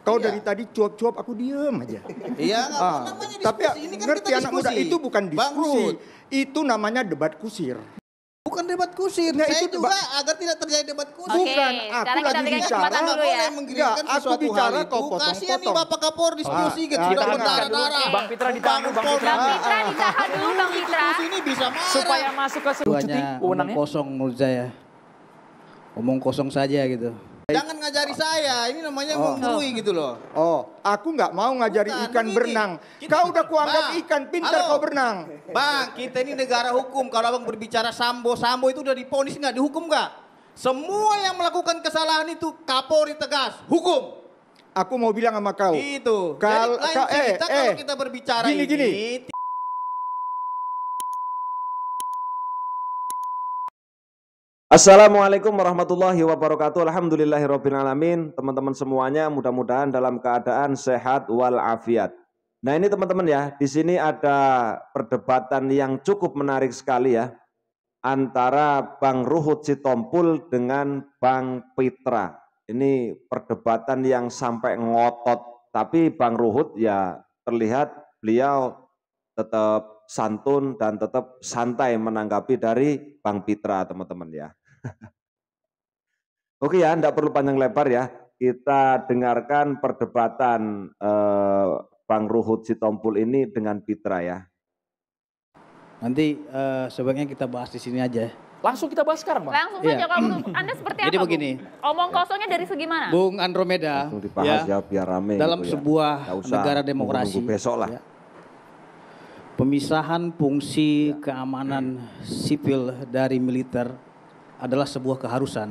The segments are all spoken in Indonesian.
Kau dari tadi cuap-cuap, aku diem aja. Iya, namanya diskusi. Tapi Ini kan ngerti kita anak muda diskusi. itu bukan diskusi. Bang, Itu namanya debat kusir. bukan debat kusir. Nah, Saya itu juga agar tidak terjadi debat kusir. Bukan, aku sekarang kita lagi berikan bicara. kesempatan dulu ya. Enggak, aku bicara kau potong-potong. Kasihan nih Bapak Kapolri diskusi gitu. kita Sudah dengar. berdarah-darah. Bang Pitra ditahan dulu, Bang Pitra. Bang Pitra ditahan dulu, Bang Pitra. Diskusi ini bisa marah. Supaya masuk ke seluruh cuti Omong wewenangnya. kosong menurut saya. Omong kosong saja gitu. Jangan ngajari saya, ini namanya menggurui gitu loh. Oh, aku nggak mau ngajari Bukan, ikan begini. berenang. Kita- Kau udah kuanggap Bang, ikan, pintar halo. kau berenang. Bang, kita ini negara hukum. Kalau abang berbicara Sambo itu udah diponis nggak, dihukum nggak? Semua yang melakukan kesalahan itu Kapolri tegas, hukum. Aku mau bilang sama kau. Gitu. Kal- Jadi lain ka- cerita kalau kita berbicara gini. Assalamualaikum warahmatullahi wabarakatuh. Alhamdulillahirrabbilalamin. Teman-teman semuanya mudah-mudahan dalam keadaan sehat walafiat. Nah ini teman-teman ya, di sini ada perdebatan yang cukup menarik sekali ya. Antara Bang Ruhut Sitompul dengan Bang Pitra. Ini perdebatan yang sampai ngotot. Tapi Bang Ruhut ya terlihat beliau tetap santun dan tetap santai menanggapi dari Bang Pitra teman-teman ya. Oke ya, tidak perlu panjang lebar ya. Kita dengarkan perdebatan Bang Ruhut Sitompul ini dengan Pitra ya. Nanti sebaiknya kita bahas di sini aja. Langsung kita bahas sekarang, Bang. Langsung saja, kalau menurut Anda seperti Jadi apa, begini. Bung? Omong kosongnya dari segi mana? Bung Andromeda, Langsung dibahas ya biar rame. dalam gitu ya. sebuah Nggak usah negara demokrasi, nunggu-nunggu besok lah. ya, pemisahan fungsi keamanan sipil dari militer adalah sebuah keharusan.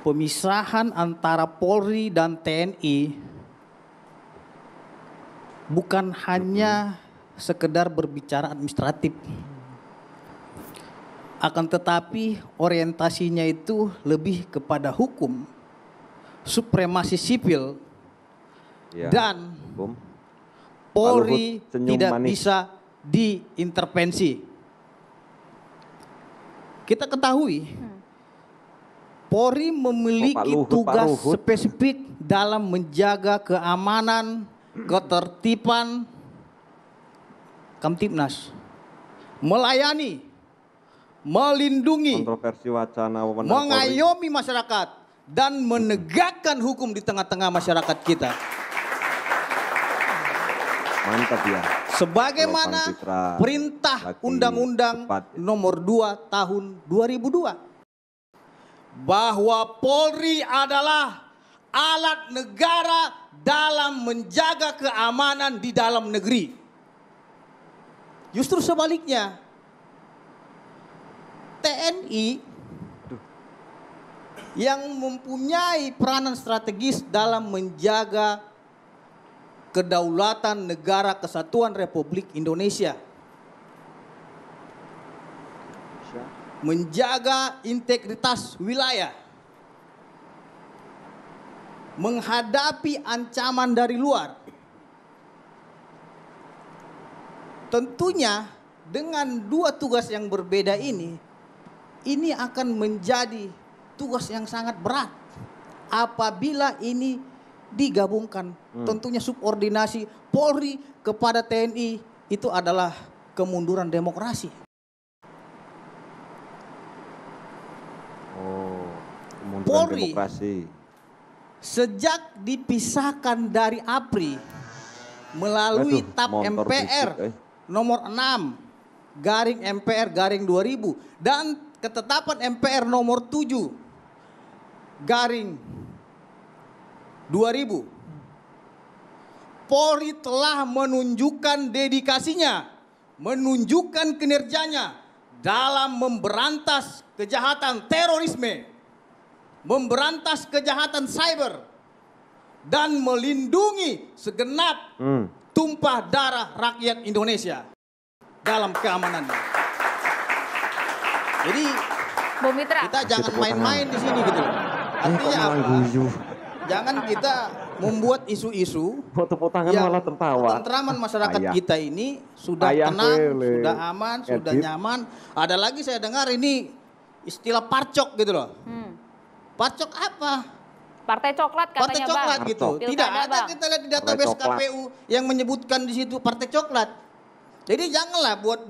Pemisahan antara Polri dan TNI bukan hanya sekedar berbicara administratif, akan tetapi orientasinya itu lebih kepada hukum, supremasi sipil, Ya, dan Bum. Polri Pak Luhut senyum tidak manis. bisa diintervensi. Kita ketahui, Polri memiliki Pak Luhut, Pak tugas Luhut. spesifik dalam menjaga keamanan, ketertiban Kamtibnas, melayani, melindungi, Kontroversi wacana wewenang Polri. mengayomi masyarakat, dan menegakkan hukum di tengah-tengah masyarakat kita. Mantap ya. Sebagaimana Bang Pitra perintah lagi Undang-Undang cepat ya. Nomor 2 Tahun 2002 bahwa Polri adalah alat negara dalam menjaga keamanan di dalam negeri. Justru sebaliknya, TNI yang mempunyai peranan strategis dalam menjaga kedaulatan negara kesatuan Republik Indonesia, menjaga integritas wilayah, menghadapi ancaman dari luar. Tentunya dengan dua tugas yang berbeda ini akan menjadi tugas yang sangat berat apabila ini digabungkan. Tentunya subordinasi Polri kepada TNI itu adalah kemunduran demokrasi. Oh, kemunduran Polri. demokrasi. Sejak dipisahkan dari APRI melalui Waduh, TAP motor MPR bisik, nomor 6 garing MPR garing 2000 dan ketetapan MPR nomor 7 garing 2000, Polri telah menunjukkan dedikasinya, menunjukkan kinerjanya dalam memberantas kejahatan terorisme, memberantas kejahatan cyber, dan melindungi segenap tumpah darah rakyat Indonesia dalam keamanannya. Jadi Bung Mitra, kita jangan main-main di sini gitu. Artinya apa? Jangan kita membuat isu-isu Tepuk tangan yang malah tertawa. ketentraman masyarakat Ayah. kita ini sudah Ayah tenang, wele. sudah aman, sudah Edit. nyaman. Ada lagi saya dengar ini istilah parcok gitu loh. Parcok apa? Partai coklat katanya Partai Bang. coklat gitu. Pilkada, Tidak ada Bang. kita lihat di Partai database coklat. KPU yang menyebutkan di situ partai coklat. Jadi janganlah buat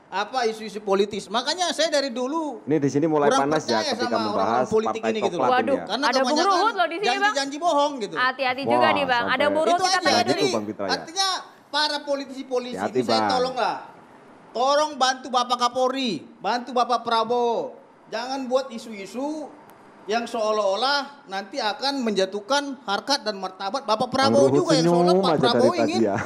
apa isu-isu politis. Makanya saya dari dulu Ini di sini mulai kurang panas ya percaya ketika sama membahas orang-orang politik partai ini gitu loh. coklat ini Waduh. ya. Karena Ada Bung kebanyakan Ruhut loh di sini, Bang. janji-janji bohong gitu. Hati-hati juga Wah, nih Bang. Ada sampai- Bung Ruhut, Itu kita aja. tanya Jadi dulu. Bang Fitra, ya. artinya para politisi-politisi Hati-hati, ini saya Bang. tolonglah. Tolong bantu Bapak Kapolri, bantu Bapak Prabowo. Jangan buat isu-isu yang seolah-olah nanti akan menjatuhkan harkat dan martabat Bapak Prabowo Bang Ruhut juga yang seolah senyum Pak aja Prabowo dari tadi ingin ya.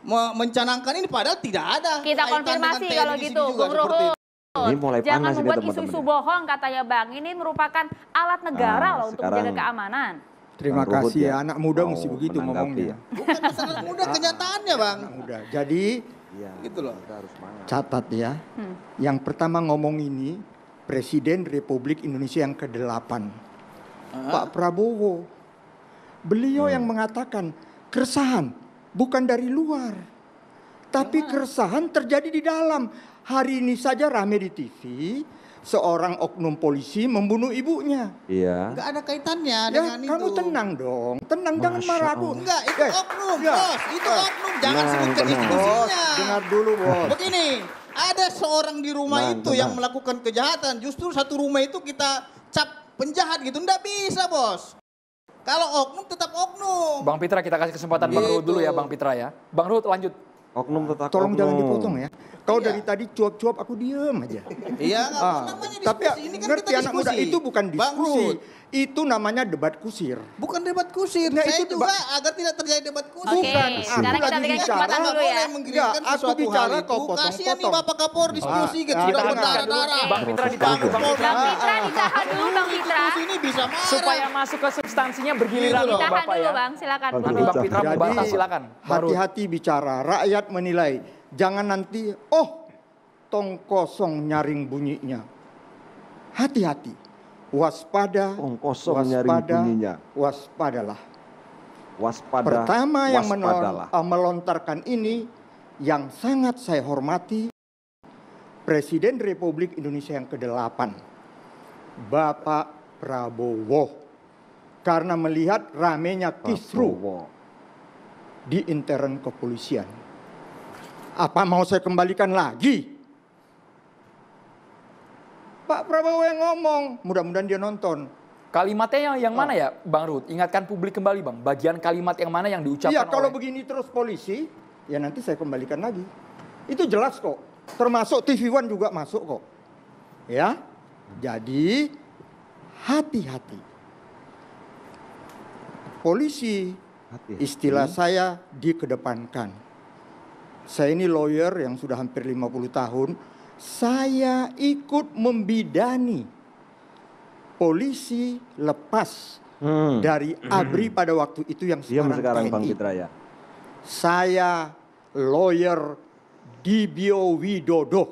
mencanangkan ini padahal tidak ada. Kita kaitan konfirmasi dengan kalau TNI di gitu, sini juga Bung seperti Ruhut. itu. Ini mulai Jangan panas ini membuat teman-teman. isu-isu bohong katanya Bang. Ini merupakan alat negara Ah, loh untuk sekarang- menjaga keamanan. Terima Bang Ruhut kasih ya, ya, anak muda mau mesti begitu menanggapi ngomongnya. ya. Bukan sangat mudah kenyataannya Bang. Anak muda. Jadi Iya, Gitu loh. kita harus semangat. catat ya. Yang pertama ngomong ini Presiden Republik Indonesia yang ke-8. Pak Prabowo. Beliau yang mengatakan keresahan bukan dari luar. Tapi keresahan terjadi di dalam. Hari ini saja rame di TV, seorang oknum polisi membunuh ibunya. Iya. Enggak ada kaitannya Ya, dengan kamu itu. tenang dong. Tenang, jangan Masya marah Allah. dulu. Enggak, itu oknum, ya. Bos. Itu oknum. Jangan Nah, sebutkan benar. Bos, institusinya. dengar dulu, Bos. Begini, ada seorang di rumah Nah, itu benar. yang melakukan kejahatan. Justru satu rumah itu kita cap penjahat gitu. Enggak bisa, Bos. Kalau oknum tetap oknum. Bang Pitra, kita kasih kesempatan Bang Ruhut Gitu. dulu ya Bang Pitra ya. Bang Ruhut lanjut. Oknum tetap Tolong jangan oknum. dipotong ya. Kau Iya. dari tadi cuap-cuap aku diem aja. Iya, enggak Ah, namanya tapi diskusi. Ini kan ngerti kita anak muda diskusi. itu bukan Bang diskusi. Ruhut, Itu namanya debat kusir. bukan debat kusir. Nah, Saya itu juga debat- agar tidak terjadi debat kusir. Oke, Bukan, sekarang aku kita lagi berikan bicara. kesempatan dulu ya. Boleh menggiringkan Enggak, aku sesuatu bicara, hal kau itu. potong-potong. Kasihan nih Bapak Kapolri diskusi gitu. Ah, Sudah kita berdarah-darah. Bang Pitra ditahan dulu, Bang Pitra. Bang Pitra ditahan dulu Bang Pitra. Diskusi ini bisa marah. Supaya masuk ke substansinya bergiliran Gitu loh loh. Ditahan Bapak dulu ya. Bang, silakan. Bang Bang Nanti Ruhut. Bang Pitra mau Jadi, bantah silakan. Bang Ruhut. hati-hati bicara, rakyat menilai. Jangan nanti, oh tong kosong nyaring bunyinya. Hati-hati, waspada, Tong kosong nyaring bunyinya. waspadalah. Waspada. Pertama yang waspadalah. melontarkan ini, yang sangat saya hormati, Presiden Republik Indonesia yang ke-8, Bapak Prabowo. Karena melihat ramenya kisru Prabowo. di intern kepolisian. Apa mau saya kembalikan lagi? Pak Prabowo yang ngomong, mudah-mudahan dia nonton. Kalimatnya yang mana ya Bang Ruhut? Ingatkan publik kembali Bang. Bagian kalimat yang mana yang diucapkan Iya, kalau oleh... begini terus polisi, ya nanti saya kembalikan lagi. Itu jelas kok. Termasuk TV One juga masuk kok. Ya. Jadi hati-hati. Polisi, Hati-hati. istilah saya dikedepankan. Saya ini lawyer yang sudah hampir 50 tahun. Saya ikut membidani polisi lepas dari ABRI pada waktu itu yang Diam sekarang, sekarang Bang TNI. Pitra ya. Saya lawyer Dibio Widodo.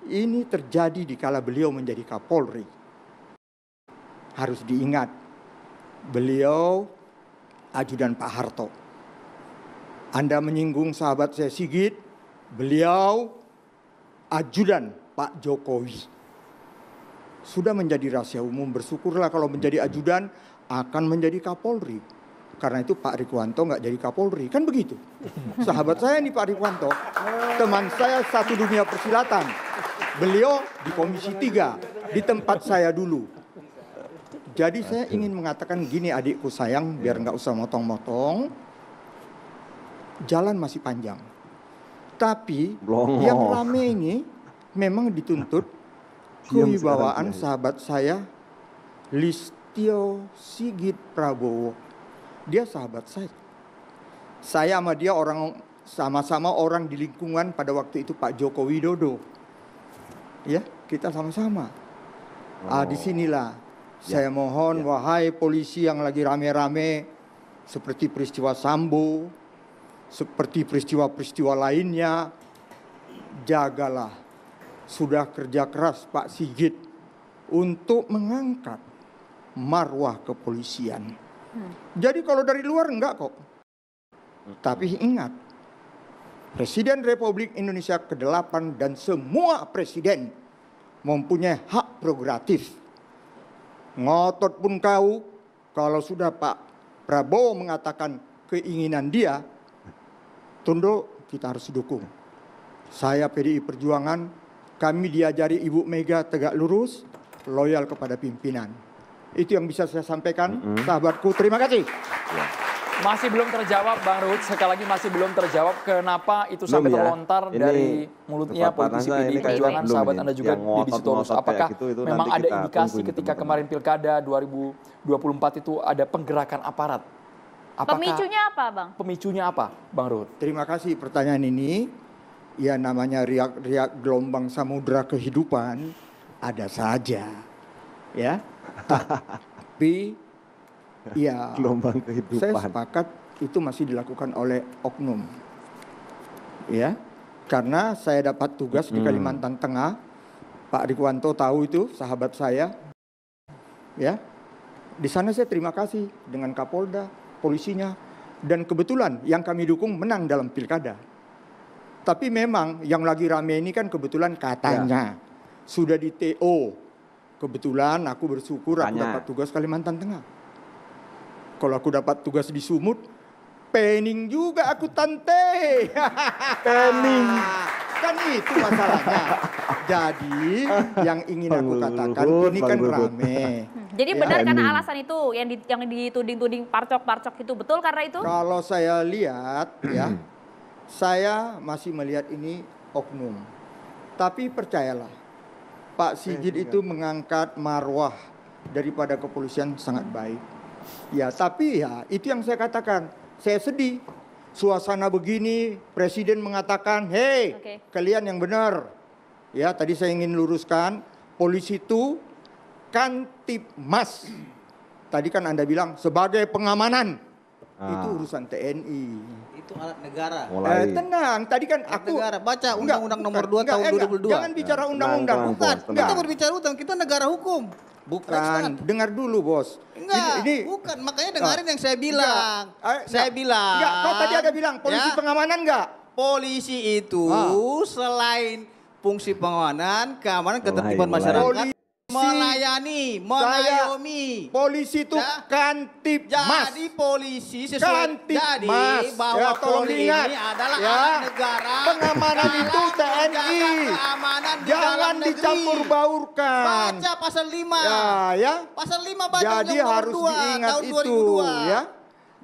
Ini terjadi di kala beliau menjadi Kapolri. Harus diingat, beliau ajudan Pak Harto. Anda menyinggung sahabat saya Sigit, beliau ajudan Pak Jokowi. Sudah menjadi rahasia umum, bersyukurlah kalau menjadi ajudan akan menjadi Kapolri. Karena itu Pak Rikuanto nggak jadi Kapolri, kan begitu. Sahabat saya nih Pak Rikuanto, teman saya satu dunia persilatan. Beliau di Komisi 3, di tempat saya dulu. Jadi saya ingin mengatakan gini adikku sayang, biar nggak usah motong-motong. Jalan masih panjang. Tapi Blongo. yang rame ini memang dituntut Diam kewibawaan sekarang, Kiai. sahabat saya Listio Sigit Prabowo. Dia sahabat saya. Saya sama dia orang sama-sama orang di lingkungan pada waktu itu Pak Joko Widodo. Ya, kita sama-sama. Disinilah saya mohon wahai polisi yang lagi rame-rame seperti peristiwa Sambo, seperti peristiwa-peristiwa lainnya, jagalah. Sudah kerja keras Pak Sigit untuk mengangkat marwah kepolisian. Jadi kalau dari luar enggak kok. Tapi ingat, Presiden Republik Indonesia ke-8 dan semua presiden mempunyai hak prerogatif. Ngotot pun kau, Kalau sudah Pak Prabowo mengatakan keinginan dia, tunduk, kita harus dukung. Saya PDI Perjuangan, kami diajari Ibu Mega tegak lurus, loyal kepada pimpinan. Itu yang bisa saya sampaikan, sahabatku. Terima kasih. Masih belum terjawab Bang Ruhut, sekali lagi masih belum terjawab kenapa itu sampai Belum ya. terlontar Ini dari mulutnya politisi saya, ini PDI kayak Perjuangan, belum sahabat ini. Anda juga Yang Deddy Sitorus. ngotot-ngotot Apakah kayak gitu, itu memang nanti ada kita indikasi tungguin, ketika teman-teman. kemarin Pilkada 2024 itu ada penggerakan aparat? Apakah Pemicunya apa, Bang? pemicunya apa, Bang Ruhut? Terima kasih pertanyaan ini. Ya namanya riak-riak gelombang samudra kehidupan ada saja. Ya. Tapi ya Gelombang saya kehidupan. sepakat itu masih dilakukan oleh oknum. Ya. Karena saya dapat tugas di Kalimantan Tengah. Pak Rikwanto tahu itu, sahabat saya. Ya. Di sana saya terima kasih dengan Kapolda, polisinya, dan kebetulan yang kami dukung menang dalam pilkada. Tapi memang yang lagi rame ini kan kebetulan katanya sudah di TO. Kebetulan aku bersyukur aku Katanya. dapat tugas Kalimantan Tengah. Kalau aku dapat tugas di Sumut, pening juga aku tante. Pening. Kan itu masalahnya. Jadi yang ingin aku katakan ini kan rame. Jadi Ya. benar karena alasan itu yang dituding-tuding parcok-parcok itu betul karena itu? Kalau saya lihat ya, saya masih melihat ini oknum. Tapi percayalah, Pak Sigit itu mengangkat marwah daripada kepolisian sangat baik. Ya, tapi ya itu yang saya katakan. Saya sedih. Suasana begini, Presiden mengatakan, "Hei, Oke. kalian yang benar." Ya, tadi saya ingin luruskan, polisi itu Kantipmas. Tadi kan Anda bilang sebagai pengamanan. Itu urusan TNI. Itu alat negara. Mulai. Tenang, tadi kan Alat aku negara. Baca Enggak, Undang-Undang nomor 2 enggak, tahun enggak. 2002. Jangan bicara undang-undang. Tenang, Bukan. Bos, Kita tenang. berbicara utang, kita negara hukum. Bukan. Dengar dulu, Bos. Enggak, bukan. Makanya dengarin yang saya bilang. Enggak. Saya bilang. Enggak, kau tadi ada bilang polisi ya, pengamanan enggak? polisi itu selain fungsi pengamanan, keamanan, ketertiban Mulai. masyarakat, Polisi, melayani, mengayomi. Polisi itu Ya. Kantipmas. Jadi polisi sesuai Kantipmas. jadi bahwa Ya, tolong polri diingat. ini adalah Ya. alat negara. Pengamanan dalam itu TNI. menjaga keamanan di Jangan dalam negeri. dicampur baurkan. Baca pasal 5. Ya. Pasal 5 baca Jadi Undang-Undang nomor harus 2 diingat tahun itu, 2002. ya.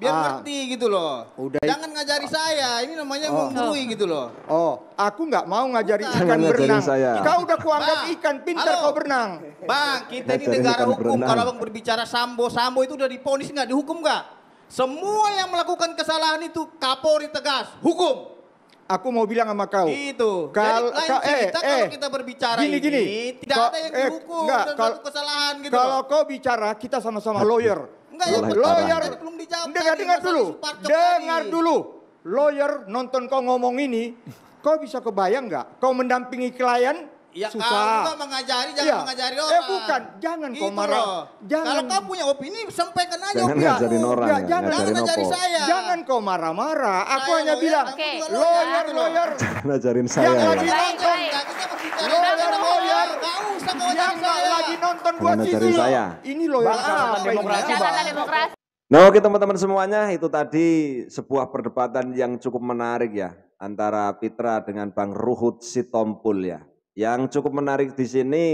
Biar ngerti gitu loh. Udah. Jangan ngajari saya, ini namanya menggurui gitu loh. Oh, aku nggak mau ngajari Bukan. ikan Jangan ngajarin berenang. saya. Kau udah kuanggap Bang, ikan, pintar halo. kau berenang. Bang, kita ini Ngajarin negara ikan hukum. berenang. Kalau abang berbicara Sambo itu udah diponis nggak, dihukum nggak? Semua yang melakukan kesalahan itu Kapolri tegas, hukum. Aku mau bilang sama kau. Gitu. Kal- Jadi lain cerita kalau kita berbicara gini. ini tidak ada yang dihukum enggak, dan suatu kesalahan gitu Kalau loh. kau bicara, kita sama-sama lawyer. Enggak, yang Lawyer, tadi belum dijawab dengar tadi, dengar masalah dulu, isu parcok dengar tadi. dulu. Lawyer nonton kau ngomong ini, kau bisa kebayang nggak? Kau mendampingi klien, Ya kalau susah. kau mengajari jangan Iya. mengajari orang. Bukan, jangan kau Gitu marah. loh. Jangan. Kalau kau punya opini sampaikan aja Jangan opini. ngajarin orang Enggak, ya, jangan ngajarin ngajari opo. saya. Jangan kau marah-marah. Aku Saya hanya lawyer, bilang, kamu juga lawyer, gitu loh. lawyer. Ngajarin Yang saya ya. lagi Baik, nonton, baik. Enggak, kita berbicara lawyer, dengan lawyer. Enggak usah kau yang ngajari saya. lagi nonton gua Jangan sini. ngajarin saya. Ini lawyer Bang, catatan apa ini? demokrasi, Bang. Catatan demokrasi. Nah, oke teman-teman semuanya, itu tadi sebuah perdebatan yang cukup menarik ya antara Pitra dengan Bang Ruhut Sitompul ya. Yang cukup menarik di sini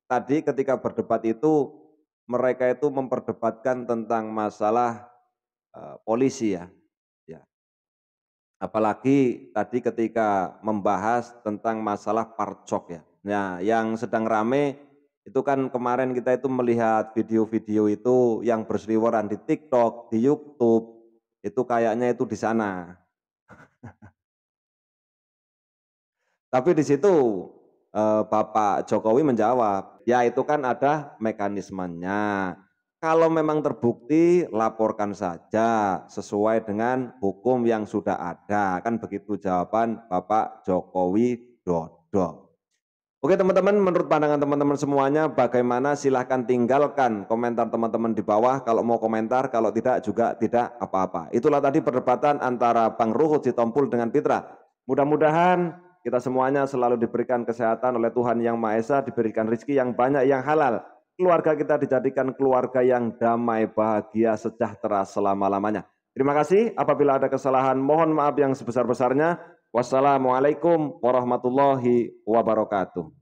tadi ketika berdebat itu mereka itu memperdebatkan tentang masalah polisi ya. Ya. Apalagi tadi ketika membahas tentang masalah parcok ya. Nah, yang sedang rame itu kan kemarin kita itu melihat video-video itu yang berseliweran di TikTok, di YouTube, itu kayaknya itu di sana. Tapi di situ Bapak Jokowi menjawab, ya itu kan ada mekanismenya. Kalau memang terbukti laporkan saja sesuai dengan hukum yang sudah ada. Kan begitu jawaban Bapak Jokowi Dodo. Oke teman-teman, menurut pandangan teman-teman semuanya bagaimana, silahkan tinggalkan komentar teman-teman di bawah. Kalau mau komentar, kalau tidak juga tidak apa-apa. Itulah tadi perdebatan antara Bang Ruhut Sitompul dengan Pitra. Mudah-mudahan kita semuanya selalu diberikan kesehatan oleh Tuhan Yang Maha Esa, diberikan rezeki yang banyak yang halal. keluarga kita dijadikan keluarga yang damai, bahagia, sejahtera selama-lamanya. Terima kasih. Apabila ada kesalahan, mohon maaf yang sebesar-besarnya. Wassalamualaikum warahmatullahi wabarakatuh.